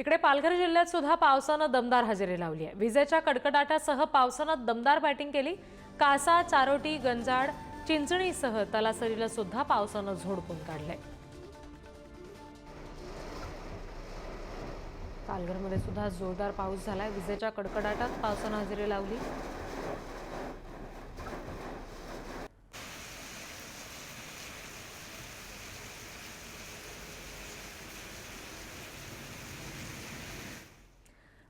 तिकडे पालघर जिल्ह्यात सुद्धा पावसानं दमदार हजेरी लावली आहे। विजेच्या कडकडाटासह पावसानं दमदार बॅटिंग केली। कासा, चारोटी, गंजाड, चिंचणीसह तलासरीला सुद्धा पावसानं झोडपून काढलंय। पालघरमध्ये सुद्धा जोरदार पाऊस झालाय। विजेच्या कडकडाटात पावसानं हजेरी लावली।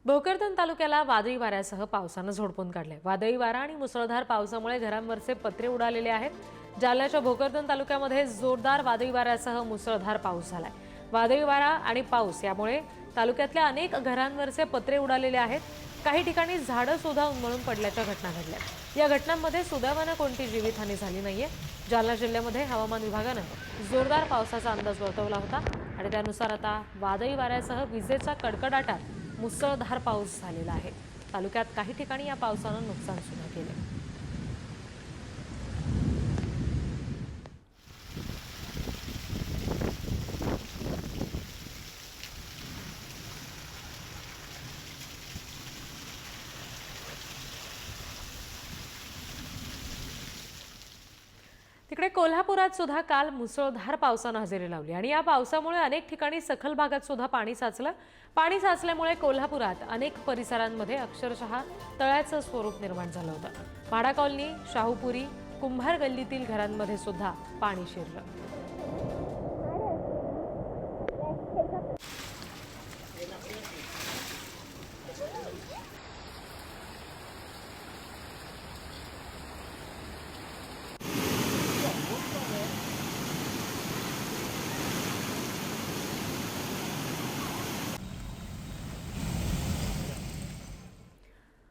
भोकरदन तालुक्याला वादळी वाऱ्यासह पावसानं झोडपून काढले। वादळी वारा आणि मुसळधार पावसामुळे घरांवरचे पत्रे उडालेले आहेत। जालन्याच्या भोकरदन तालुक्यामध्ये जोरदार वादळी वाऱ्यासह मुसळधार पाऊस झालाय। वादळी वारा आणि पाऊस यामुळे तालुक्यातल्या अनेक घरांवरचे पत्रे उडालेले आहेत। काही ठिकाणी झाडं सुद्धा उन्मळून पडल्याच्या घटना घडल्या। या घटनांमध्ये सुदैवानं कोणती जीवितहानी झाली नाहीये। जालना जिल्ह्यामध्ये हवामान विभागानं जोरदार पावसाचा अंदाज वर्तवला होता आणि त्यानुसार आता वादळी वाऱ्यासह विजेच्या कडकडाटात मुसळधार पाऊस झालेला आहे। तालुक्यात काही ठिकाणी या पावसानं नुकसान सुद्धा केले। तिकडे कोल्हापुरात सुद्धा काल मुसळधार पावसानं हजेरी लावली आणि या पावसामुळे अनेक ठिकाणी सखल भागात सुद्धा पाणी साचलं। पाणी साचल्यामुळे कोल्हापुरात अनेक परिसरांमध्ये अक्षरशः तळ्याचं स्वरूप निर्माण झालं होतं। म्हाडा कॉलनी, शाहूपुरी, कुंभार गल्लीतील घरांमध्ये सुद्धा पाणी शिरलं।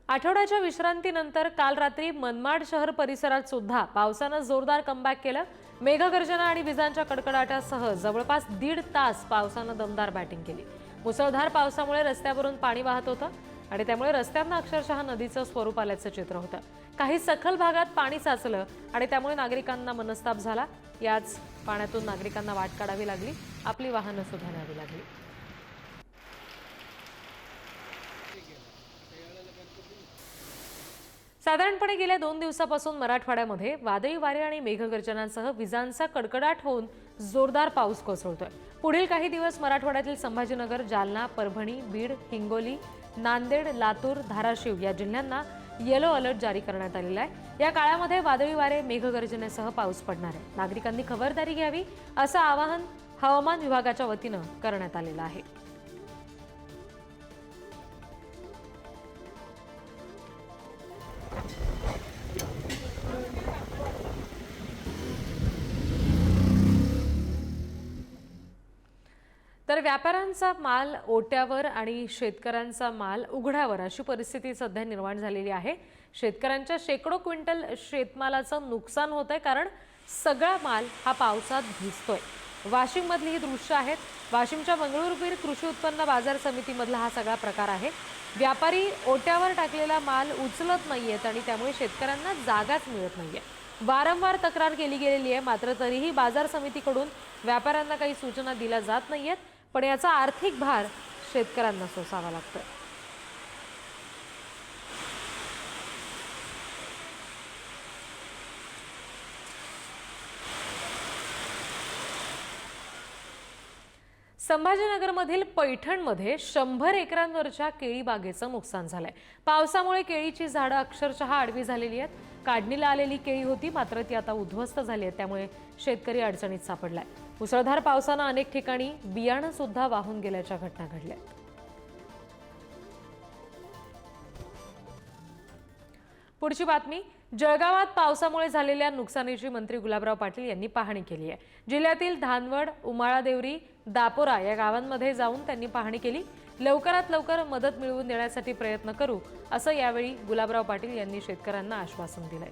आठवड्याच्या विश्रांतीनंतर काल रात्री मनमाड शहर परिसरात सुद्धा पावसानं जोरदार कमबॅक केलं। मेघगर्जना आणि विजांच्या कडकडाटासह जवळपास 1.5 तास पावसानं दमदार बॅटिंग केली। मुसळधार पावसामुळे रस्त्यावरून पाणी वाहत होतं आणि त्यामुळे रस्त्यांना अक्षरशः नदीचं स्वरूप आल्याचं चित्र होतं। काही सखल भागात पाणी साचलं आणि त्यामुळे नागरिकांना मनस्ताप झाला। याच पाण्यातून नागरिकांना वाट काढावी लागली, आपली वाहनं सुद्धा न्यावी लागली। साधारणपणे गेल्या 2 दिवसापासून मराठवाड्यामध्ये वादळी वारे आणि मेघगर्जनांसह विजांचा कडकडाट होऊन जोरदार पाऊस कोसळतोय। पुढील काही दिवस मराठवाड्यातील संभाजीनगर, जालना, परभणी, बीड, हिंगोली, नांदेड, लातूर, धाराशिव या जिल्ह्यांना येलो अलर्ट जारी करण्यात आलेला आहे। या काळामध्ये वादळी वारे, मेघगर्जनेसह पाऊस पडणार आहे। नागरिकांनी खबरदारी घ्यावी असं आवाहन हवामान विभागाच्या वतीनं करण्यात आलेलं आहे। तर व्यापाऱ्यांचा माल ओट्यावर आणि शेतकऱ्यांचा माल उघड्यावर अशी परिस्थिती सध्या निर्माण झालेली आहे। शेतकऱ्यांच्या शेकडो क्विंटल शेतमालाचं नुकसान होतंय कारण सगळा माल हा पावसात भिजतोय। वाशिममधली ही दृश्य आहेत। वाशिमच्या मंगळूरपीर कृषी उत्पन्न बाजार समितीमधला हा सगळा प्रकार आहे। व्यापारी ओट्यावर टाकलेला माल उचलत नाहीयेत आणि त्यामुळे शेतकऱ्यांना जागाच मिळत नाहीये। वारंवार तक्रार केली गेलेली आहे, मात्र तरीही बाजार समितीकडून व्यापाऱ्यांना काही सूचना दिल्या जात नाहीयेत, पण याचा आर्थिक भार शेतकऱ्यांना सोसावा लागतोय। संभाजीनगरमधील पैठणमध्ये 100 एकरांवरच्या केळी बागेचं नुकसान झालंय। पावसामुळे केळीची झाडं अक्षरशः आडवी झालेली आहेत। काढणीला आलेली केळी होती, मात्र ती आता उद्ध्वस्त झाली आहेत, त्यामुळे शेतकरी अडचणीत सापडलाय। मुसळधार पावसानं अनेक ठिकाणी बियाणं सुद्धा वाहून गेल्याच्या घटना घडल्या। पुढची बातमी, जळगावात पावसामुळे झालेल्या नुकसानीची मंत्री गुलाबराव पाटील यांनी पाहणी केली आहे। जिल्ह्यातील धानवड, उमाळादेवरी, दापोरा या गावांमध्ये जाऊन त्यांनी पाहणी केली। लवकरात लवकर मदत मिळवून देण्यासाठी प्रयत्न करू असं यावेळी गुलाबराव पाटील यांनी शेतकऱ्यांना आश्वासन दिलंय।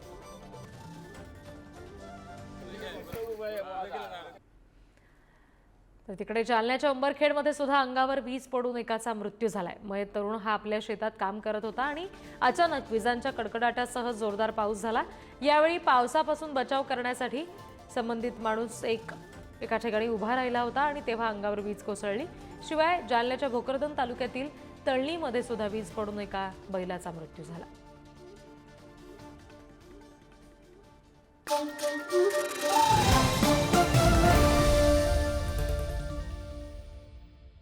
तर तिकडे जालन्याच्या उंबरखेडमध्ये सुद्धा अंगावर वीज पडून एकाचा मृत्यू झालाय। मयत तरुण हा आपल्या शेतात काम करत होता आणि अचानक विजांच्या कडकडाटासह जोरदार पाऊस झाला। यावेळी पावसापासून बचाव करण्यासाठी संबंधित माणूस एक एका ठिकाणी उभा राहिला होता आणि तेव्हा अंगावर वीज कोसळली। शिवाय जालन्याच्या भोकरदन तालुक्यातील तळणीमध्ये सुद्धा वीज पडून एका बैलाचा मृत्यू झाला।